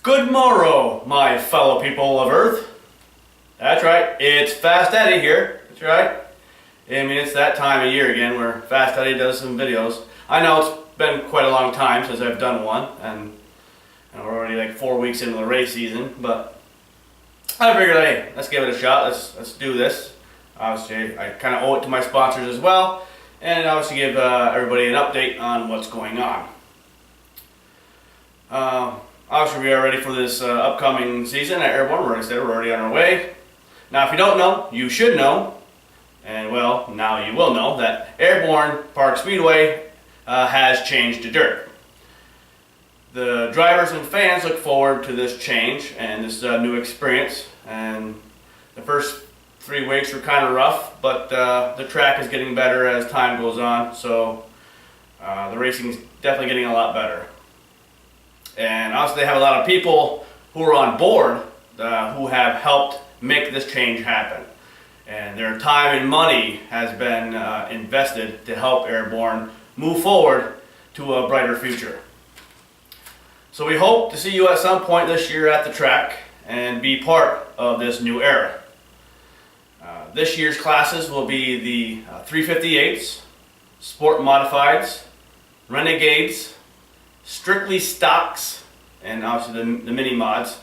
Good morrow, my fellow people of Earth. That's right, it's Fast Eddie here. That's right. I mean, it's that time of year again where Fast Eddie does some videos. I know it's been quite a long time since I've done one, and we're already like 4 weeks into the race season, but I figured, hey, let's give it a shot. Let's do this. Obviously, I kind of owe it to my sponsors as well, and obviously give everybody an update on what's going on. Obviously, we are ready for this upcoming season at Airborne. We're already on our way. Now, if you don't know, you should know, and well, now you will know that Airborne Park Speedway has changed to dirt. The drivers and fans look forward to this change and this new experience. And the first 3 weeks were kind of rough, but the track is getting better as time goes on. So the racing is definitely getting a lot better. And also, they have a lot of people who are on board who have helped make this change happen. And their time and money has been invested to help Airborne move forward to a brighter future. So we hope to see you at some point this year at the track and be part of this new era. This year's classes will be the 358s, Sport Modifieds, Renegades, Strictly Stocks, and obviously the mini mods,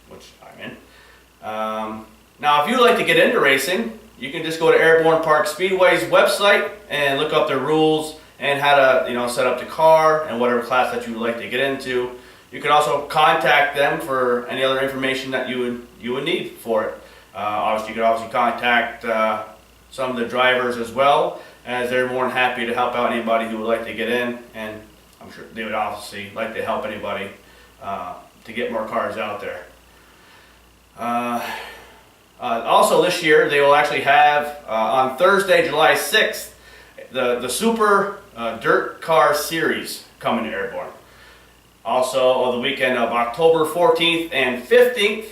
which I'm in. Now, if you'd like to get into racing, you can just go to Airborne Park Speedway's website and look up their rules and how to, set up the car and whatever class that you would like to get into. You can also contact them for any other information that you would need for it. Obviously, you could contact some of the drivers as well, as they're more than happy to help out anybody who would like to get in, and I'm sure they would obviously like to help anybody to get more cars out there. Also this year, they will actually have on Thursday, July 6th, the Super Dirt Car Series coming to Airborne. Also, on the weekend of October 14th and 15th,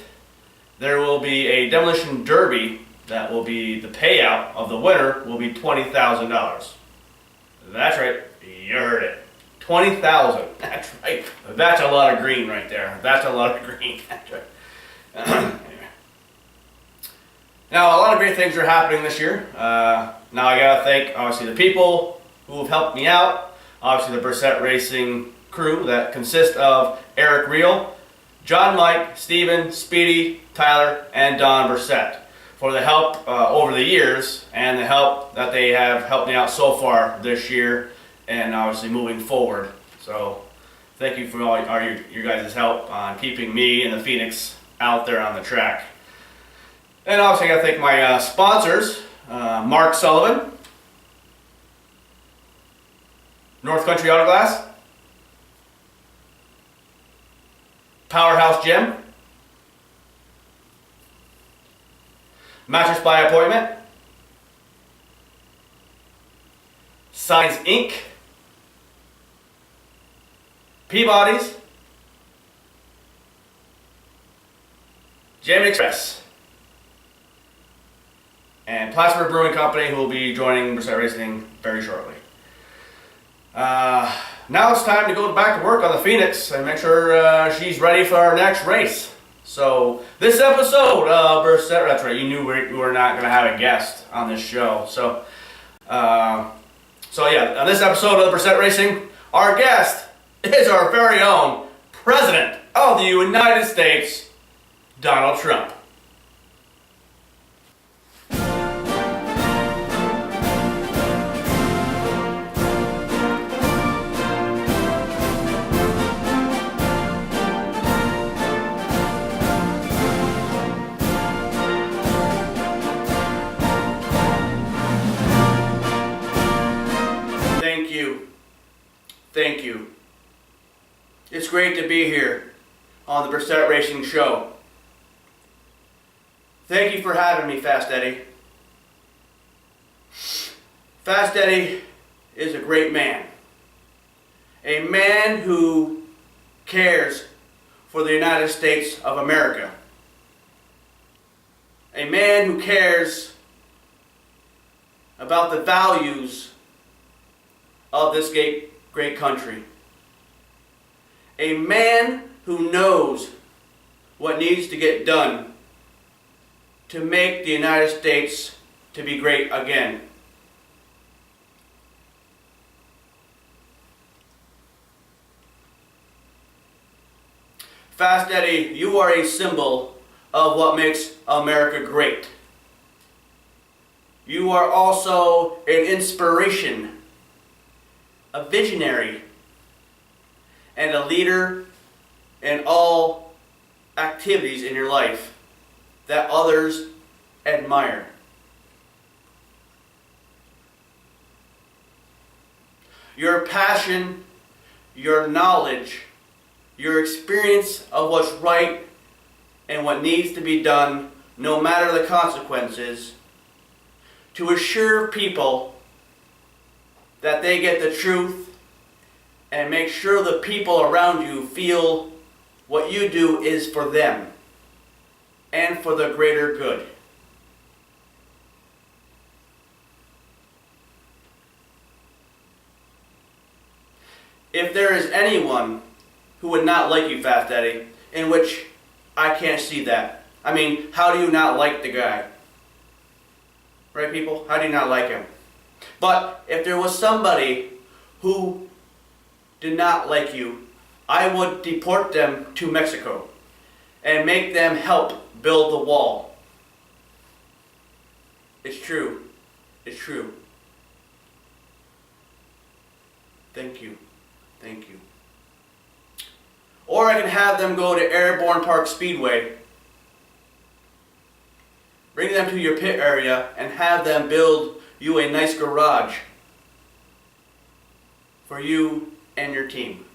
there will be a demolition derby that will be the payout of the winner will be $20,000. That's right, you heard it. 20,000. That's right. That's a lot of green right there. That's a lot of green. That's right. Anyway. Now, a lot of great things are happening this year. Now, I gotta thank obviously the people who have helped me out. Obviously, the Bresette Racing crew that consists of Eric Reel, John Mike, Steven, Speedy, Tyler, and Don Bresette for the help over the years and the help that they have helped me out so far this year and obviously moving forward. So thank you for all your guys' help on keeping me and the Phoenix out there on the track. And obviously I got to thank my sponsors, Mark Sullivan, North Country Auto Glass, Powerhouse Gym, Mattress by Appointment, Signs Inc., Peabody's, Jam Express, and Plattsburgh Brewing Company, who will be joining Bresette Racing very shortly. Now it's time to go back to work on the Phoenix and make sure she's ready for our next race. So this episode of Bresette, that's right, you knew we were not going to have a guest on this show. So yeah, on this episode of Bresette Racing, our guest is our very own President of the United States, Donald Trump. Thank you. It's great to be here on the Bresette Racing Show. Thank you for having me, Fast Eddie. Fast Eddie is a great man. A man who cares for the United States of America. A man who cares about the values of this great country. A man who knows what needs to get done to make the United States to be great again. Fast Eddie, you are a symbol of what makes America great. You are also an inspiration, a visionary, and a leader in all activities in your life that others admire. Your passion, your knowledge, your experience of what's right and what needs to be done, no matter the consequences, to assure people that they get the truth and make sure the people around you feel what you do is for them and for the greater good. If there is anyone who would not like you, Fast Eddie, in which I can't see that. I mean, how do you not like the guy? Right, people? How do you not like him? But if there was somebody who did not like you, I would deport them to Mexico and make them help build the wall. It's true. It's true. Thank you. Thank you. Or I can have them go to Airborne Park Speedway, bring them to your pit area, and have them build you a nice garage for you and your team.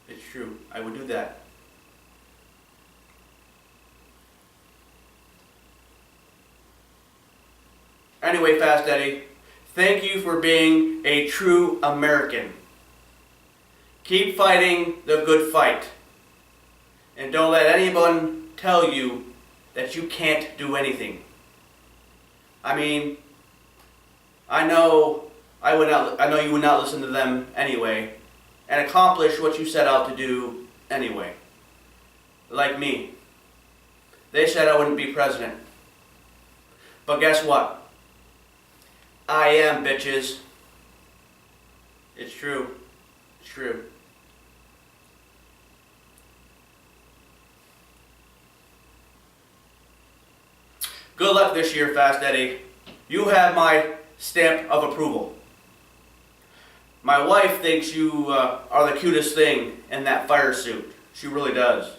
It's true. I would do that. Anyway, Fast Eddie, thank you for being a true American. Keep fighting the good fight. And don't let anyone tell you that you can't do anything. I mean, I know you would not listen to them anyway and accomplish what you set out to do anyway. Like me. They said I wouldn't be president. But guess what? I am, bitches. It's true. It's true. Good luck this year, Fast Eddie. You have my stamp of approval. My wife thinks you are the cutest thing in that fire suit. She really does.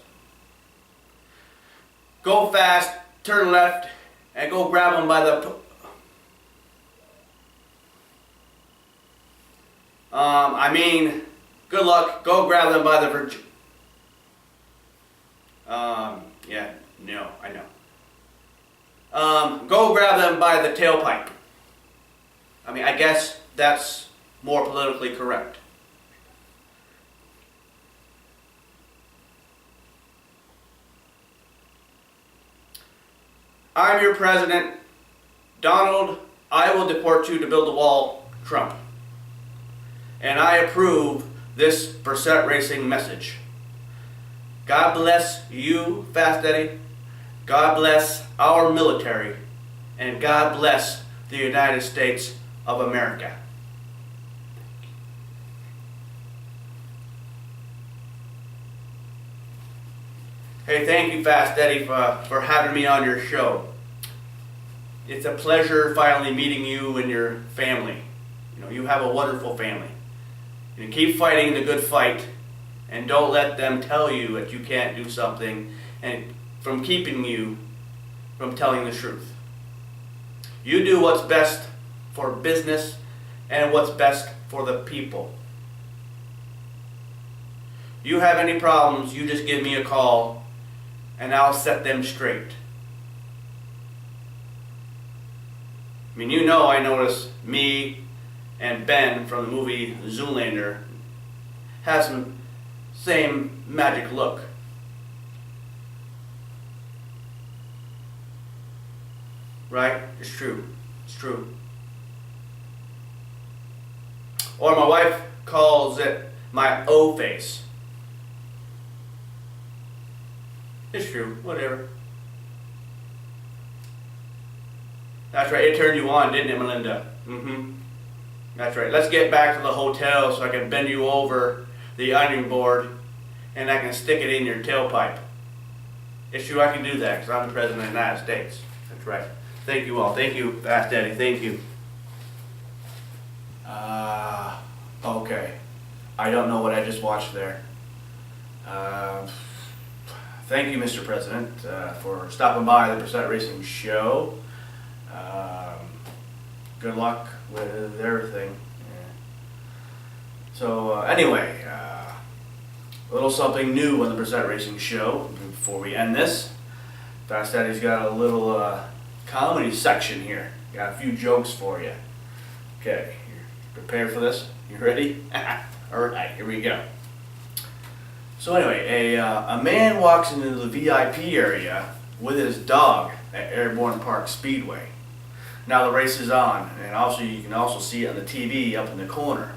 Go fast, turn left, and go grab them by the... good luck. Go grab them by the... yeah, no, I know. Go grab them by the tailpipe. I guess that's more politically correct. I'm your president. Donald, I will deport you to build the wall, Trump. And I approve this Bresette racing message. God bless you, Fast Eddie. God bless our military, and God bless the United States of America. Hey, thank you, Fast Eddie, for having me on your show. It's a pleasure finally meeting you and your family. You have a wonderful family. You keep fighting the good fight, and don't let them tell you that you can't do something and from keeping you from telling the truth. You do what's best for business and what's best for the people. You have any problems, you just give me a call and I'll set them straight. I noticed me and Ben from the movie Zoolander have some same magic look. Right? It's true. It's true. Or my wife calls it my O face. It's true. Whatever. That's right. It turned you on, didn't it, Melinda? Mm-hmm. That's right. Let's get back to the hotel so I can bend you over the ironing board and I can stick it in your tailpipe. It's true, I can do that because I'm the President of the United States. That's right. Thank you all. Thank you, Fast Daddy. Thank you. Okay. I don't know what I just watched there. Thank you, Mr. President, for stopping by the Bresette Racing Show. Good luck with everything. Yeah. So anyway, a little something new on the Bresette Racing Show before we end this. Fast Daddy's got a little comedy section here. Got a few jokes for you. Okay, you prepared for this? You ready? Alright, here we go. So anyway, a man walks into the VIP area with his dog at Airborne Park Speedway. Now the race is on, and also you can also see it on the TV up in the corner.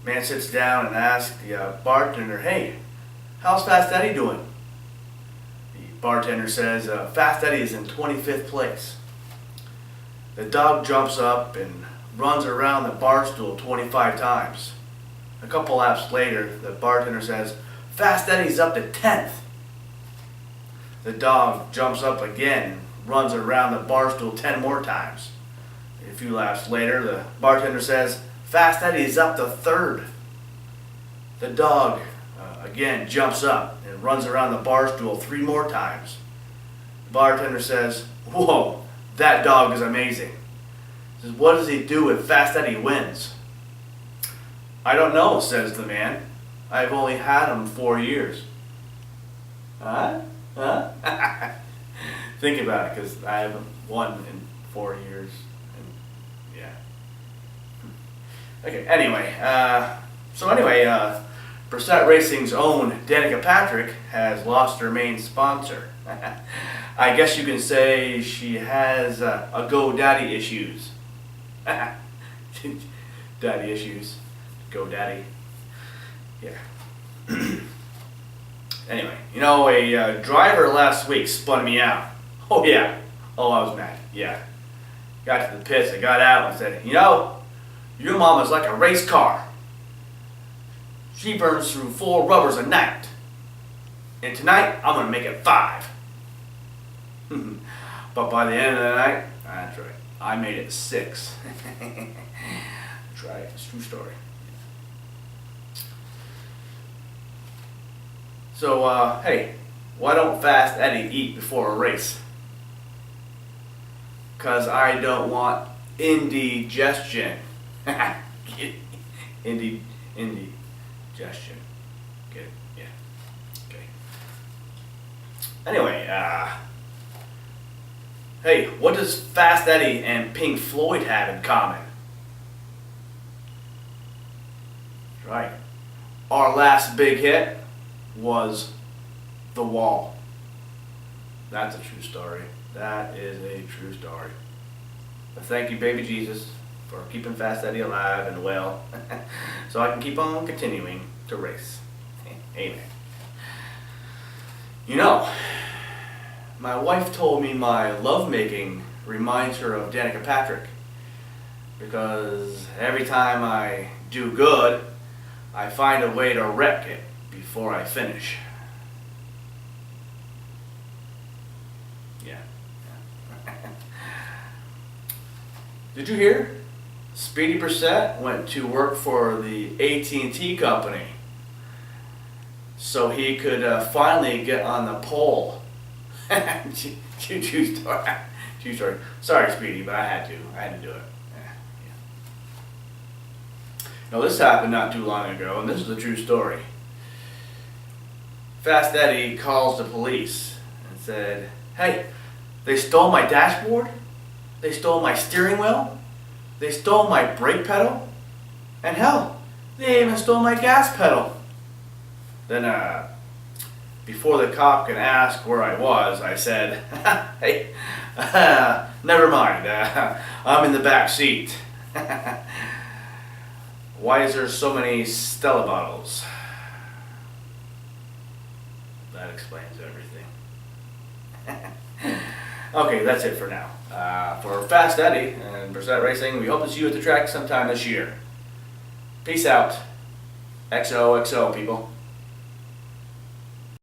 Man sits down and asks the bartender, "Hey, how's Fast Daddy doing?" The bartender says, "Fast Daddy is in 25th place." The dog jumps up and runs around the bar stool 25 times. A couple laps later, the bartender says, "Fast Daddy's up to 10th." The dog jumps up again and runs around the bar stool 10 more times. A few laps later, the bartender says, "Fast Daddy is up to 3rd. The dog again jumps up and runs around the bar stool 3 more times. The bartender says, "Whoa, that dog is amazing." He says, "What does he do if Fast Daddy wins?" "I don't know," says the man. "I've only had him 4 years." Huh? Think about it, because I haven't won in 4 years. And yeah. Okay, anyway. Bresette Racing's own Danica Patrick has lost her main sponsor. I guess you can say she has a GoDaddy issues. Daddy issues. GoDaddy. Yeah. Anyway, you know, a driver last week spun me out. Oh yeah. Oh, I was mad. Yeah. Got to the pits, I got out and said, "You know, your mom is like a race car. She burns through 4 rubbers a night. And tonight, I'm going to make it 5. But by the end of the night, that's right, I made it 6. That's right, it's a true story. So, hey, why don't Fast Eddie eat before a race? Because I don't want indigestion. Indigestion. Get it? Yeah. Okay. Anyway, hey, what does Fast Eddie and Pink Floyd have in common? That's right. Our last big hit was The Wall. That's a true story. That is a true story. But thank you, baby Jesus, for keeping Fast Eddie alive and well, so I can keep on continuing to race. Amen. You know, my wife told me my lovemaking reminds her of Danica Patrick, because every time I do good, I find a way to wreck it before I finish. Yeah. Did you hear? Speedy Bresette went to work for the AT&T company so he could finally get on the pole. True story. True story. Sorry, Speedy, but I had to do it. Yeah. Now this happened not too long ago, and this is a true story. Fast Eddie calls the police and said, "Hey, they stole my dashboard, they stole my steering wheel, they stole my brake pedal, and hell, they even stole my gas pedal." Then, before the cop could ask where I was, I said, "Hey, never mind, I'm in the back seat." Why is there so many Stella bottles? that explains everything. Okay, that's it for now. For Fast Eddie and Bresette Racing, we hope to see you at the track sometime this year. Peace out. XOXO, people.